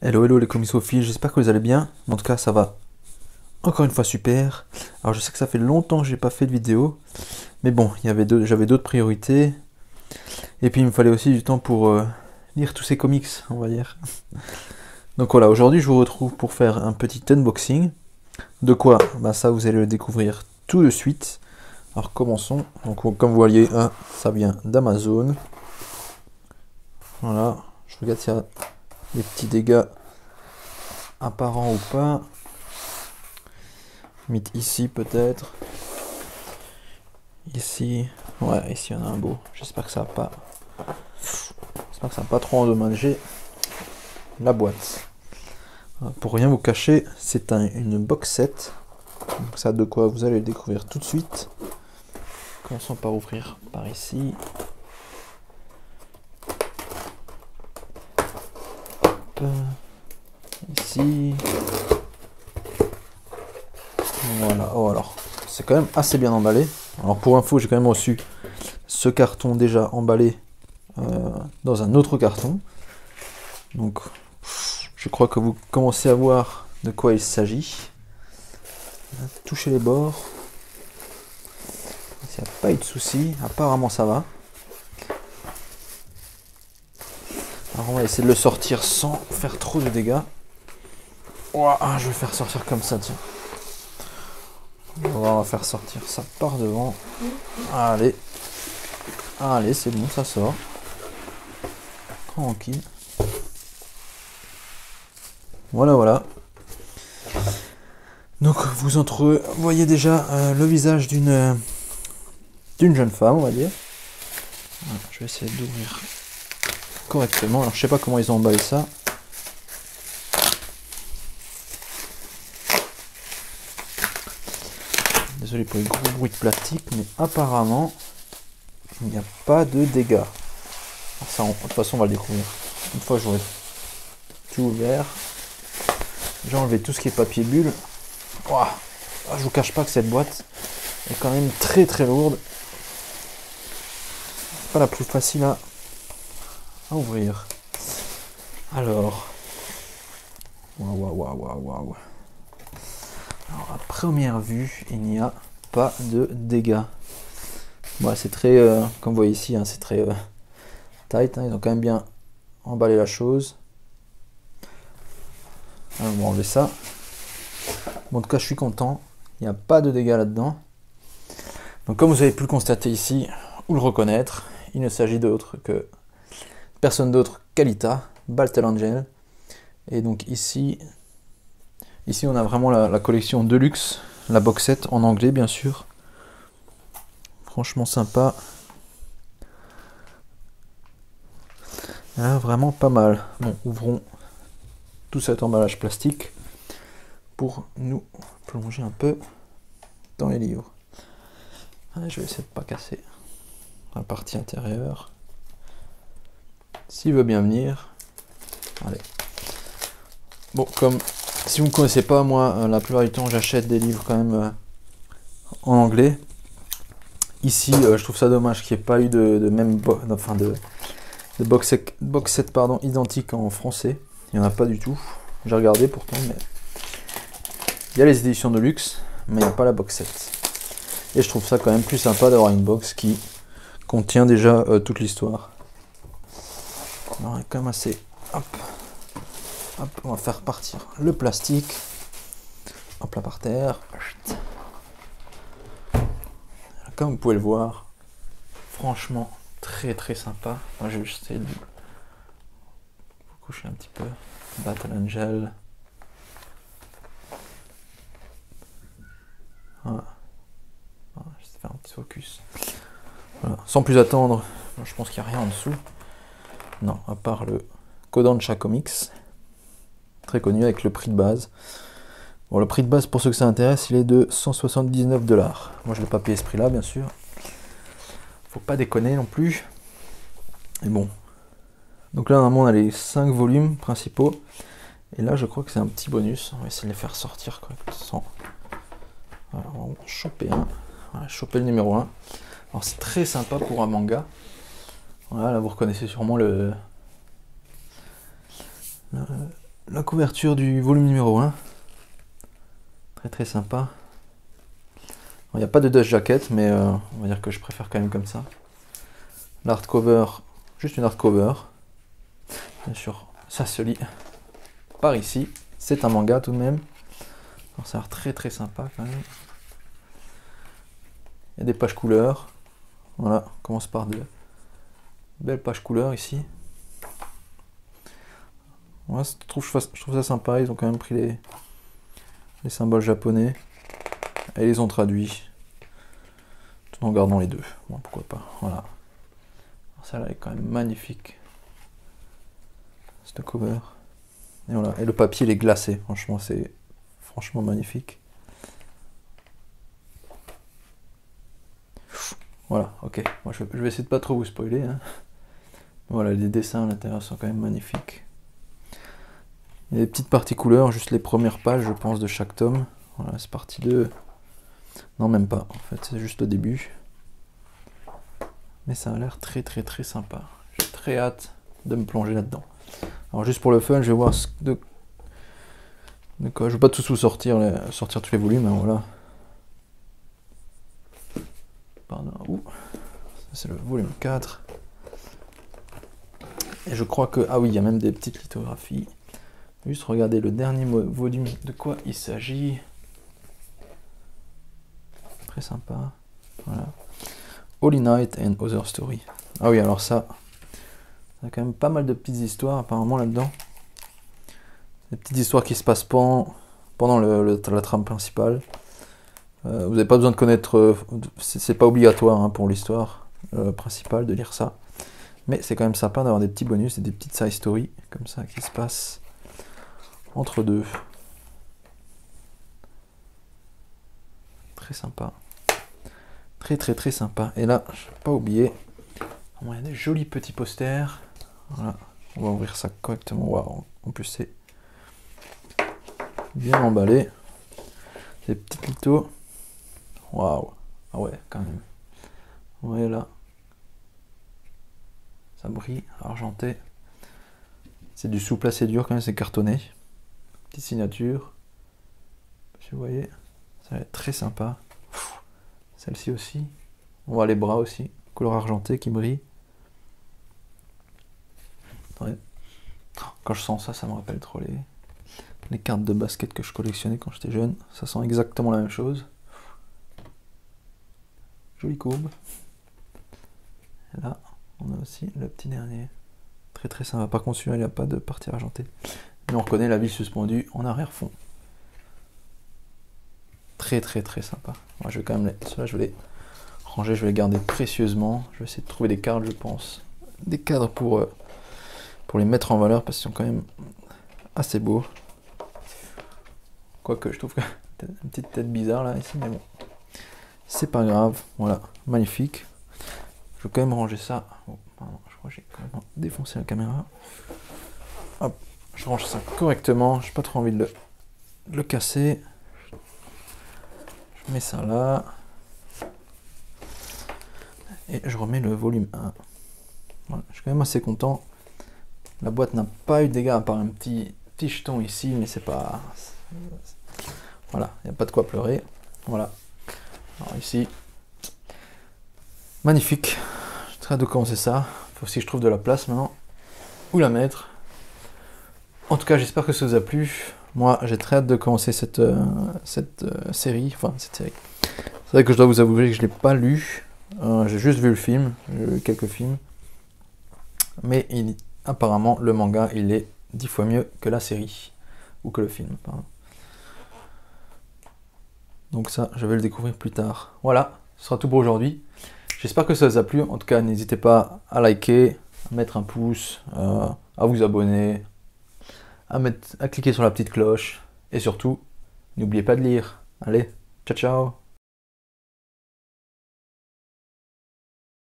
Hello hello les comicsophiles, j'espère que vous allez bien. En tout cas ça va encore une fois super. Alors je sais que ça fait longtemps que j'ai pas fait de vidéo, mais bon, j'avais d'autres priorités. Et puis il me fallait aussi du temps pour lire tous ces comics, on va dire. Donc voilà, aujourd'hui je vous retrouve pour faire un petit unboxing. De quoi? Bah ça vous allez le découvrir tout de suite. Alors commençons. Donc comme vous voyez, ça vient d'Amazon. Voilà, je regarde s'il y a des petits dégâts apparents ou pas. Limite ici peut-être. Ici. Ouais, ici il y en a un beau. J'espère que ça va pas trop endommagé la boîte. Pour rien vous cacher, c'est une box set. Donc ça de quoi vous allez le découvrir tout de suite. Commençons par ouvrir par ici. Hop. Ici. Voilà. Oh alors, c'est quand même assez bien emballé. Alors pour info, j'ai quand même reçu ce carton déjà emballé dans un autre carton. Donc je crois que vous commencez à voir de quoi il s'agit. Touchez les bords. Il n'y a pas eu de soucis, apparemment ça va. Alors on va essayer de le sortir sans faire trop de dégâts. Ouah, je vais faire sortir comme ça, tiens. On va faire sortir ça par devant. Allez. Allez, c'est bon, ça sort. Tranquille. Voilà, voilà. Donc vous voyez déjà le visage d'une jeune femme, on va dire. Voilà, je vais essayer d'ouvrir correctement. Alors je sais pas comment ils ont emballé ça. Désolé pour les gros bruits de plastique, mais apparemment il n'y a pas de dégâts. Alors ça, de toute façon on va le découvrir. Une fois j'aurai tout ouvert. J'ai enlevé tout ce qui est papier bulle. Ouah, je vous cache pas que cette boîte est quand même très très lourde. Pas la plus facile à ouvrir. Alors, waouh. Alors à première vue, il n'y a pas de dégâts. Bon, c'est très, comme vous voyez ici, c'est très tight. Ils ont quand même bien emballé la chose. Alors, on va enlever ça. Bon, en tout cas, je suis content. Il n'y a pas de dégâts là-dedans. Donc, comme vous avez pu le constater ici, ou le reconnaître, il ne s'agit d'autre que personne d'autre qu'Alita, Battle Angel. Et donc ici on a vraiment la collection Deluxe, la box set en anglais bien sûr. Franchement sympa. Là, vraiment pas mal. Bon, ouvrons tout cet emballage plastique pour nous plonger un peu dans les livres. Allez, je vais essayer de pas casser la partie intérieure. S'il veut bien venir. Allez. Bon, comme si vous ne me connaissez pas, moi, la plupart du temps, j'achète des livres quand même en anglais. Ici, je trouve ça dommage qu'il n'y ait pas eu de box set pardon, identique en français. Il n'y en a pas du tout. J'ai regardé pourtant, mais il y a les éditions de luxe, mais il n'y a pas la box set. Et je trouve ça quand même plus sympa d'avoir une box qui contient déjà toute l'histoire. Alors, il est quand même assez... Hop, on va faire partir le plastique. Hop là par terre. Comme vous pouvez le voir, franchement très très sympa. Moi je vais juste essayer de vous coucher un petit peu. Battle Angel. Voilà. Je vais faire un petit focus. Voilà. Sans plus attendre, je pense qu'il n'y a rien en dessous. Non, à part le Kodansha Comics. Très connu avec le prix de base. Bon, le prix de base, pour ceux que ça intéresse, il est de 179 $. Moi, je ne l'ai pas payé ce prix-là, bien sûr. Faut pas déconner non plus. Et bon. Donc là, normalement, on a les 5 volumes principaux. Et là, je crois que c'est un petit bonus. On va essayer de les faire sortir sans. Voilà, on va choper un. Voilà, choper le numéro 1. Alors, c'est très sympa pour un manga. Voilà, là, vous reconnaissez sûrement la couverture du volume numéro 1. Très très sympa. Il n'y a pas de dust jacket, mais on va dire que je préfère quand même comme ça. L'hardcover, juste une hardcover. Bien sûr, ça se lit par ici. C'est un manga tout de même. Alors ça a l'air très très sympa quand même. Il y a des pages couleurs. Voilà, on commence par de belles pages couleurs ici. Ouais, je trouve ça sympa. Ils ont quand même pris les symboles japonais et ils les ont traduits. Tout en gardant les deux. Bon, pourquoi pas. Voilà. Celle-là est quand même magnifique. Cette cover. Et voilà. Et le papier il est glacé. Franchement, c'est franchement magnifique. Voilà, ok. Moi, je vais essayer de pas trop vous spoiler. Hein. Voilà, les dessins à l'intérieur sont quand même magnifiques. Il y a des petites parties couleurs, juste les premières pages, je pense, de chaque tome. Voilà, c'est partie 2. Non, même pas. En fait, c'est juste le début. Mais ça a l'air très très très sympa. J'ai très hâte de me plonger là-dedans. Alors juste pour le fun, je vais voir de quoi. Je vais pas tous vous sortir tous les volumes. Hein, voilà. Pardon. C'est le volume 4. Et je crois que... Ah oui, il y a même des petites lithographies. Juste regarder le dernier volume, de quoi il s'agit. Très sympa. Voilà. Holy Night and Other Story. Ah oui, alors ça... Il y a quand même pas mal de petites histoires apparemment là-dedans. Des petites histoires qui se passent pendant la trame principale. Vous n'avez pas besoin de connaître... c'est pas obligatoire hein, pour l'histoire principale de lire ça. Mais c'est quand même sympa d'avoir des petits bonus et des petites side stories comme ça qui se passent entre deux. Très sympa. Très très très sympa. Et là, je n'ai pas oublié, il y a des jolis petits posters. Voilà, on va ouvrir ça correctement. Waouh, en plus c'est bien emballé. Des petites lithos. Waouh. Ah ouais, quand même. Ouais, là. Ça brille, argenté. C'est du souple assez dur quand même, c'est cartonné. Petite signature. Si vous voyez, ça va être très sympa. Celle-ci aussi. On voit les bras aussi, couleur argentée qui brille. Ouais. Quand je sens ça, ça me rappelle trop les cartes de basket que je collectionnais quand j'étais jeune. Ça sent exactement la même chose. Jolie courbe. Et là, on a aussi le petit dernier. Très très sympa. Par contre, celui-là, il n'y a pas de partie argentée. Mais on reconnaît la vis suspendue en arrière-fond. Très très très sympa. Moi, je vais quand même ceux-là, je vais les ranger, je vais les garder précieusement. Je vais essayer de trouver des cartes, je pense. Des cadres pour les mettre en valeur parce qu'ils sont quand même assez beaux. Quoique je trouve que une petite tête bizarre là ici, mais bon. C'est pas grave. Voilà, magnifique. Je vais quand même ranger ça. Oh, pardon, je crois que j'ai quand même défoncé la caméra. Hop, je range ça correctement. J'ai pas trop envie de le casser. Je mets ça là. Et je remets le volume 1. Voilà, je suis quand même assez content. La boîte n'a pas eu de dégâts à part un petit jeton ici, mais c'est pas... Voilà, il n'y a pas de quoi pleurer. Voilà. Alors ici, magnifique. J'ai très hâte de commencer ça. Il faut aussi que je trouve de la place maintenant. Où la mettre. En tout cas, j'espère que ça vous a plu. Moi, j'ai très hâte de commencer cette série. Enfin, cette série. C'est vrai que je dois vous avouer que je ne l'ai pas lu. J'ai juste vu le film. J'ai vu quelques films. Mais apparemment, le manga, il est 10 fois mieux que la série. Ou que le film, pardon. Donc ça, je vais le découvrir plus tard. Voilà, ce sera tout pour aujourd'hui. J'espère que ça vous a plu. En tout cas, n'hésitez pas à liker, à mettre un pouce, à vous abonner, à cliquer sur la petite cloche. Et surtout, n'oubliez pas de lire. Allez, ciao ciao!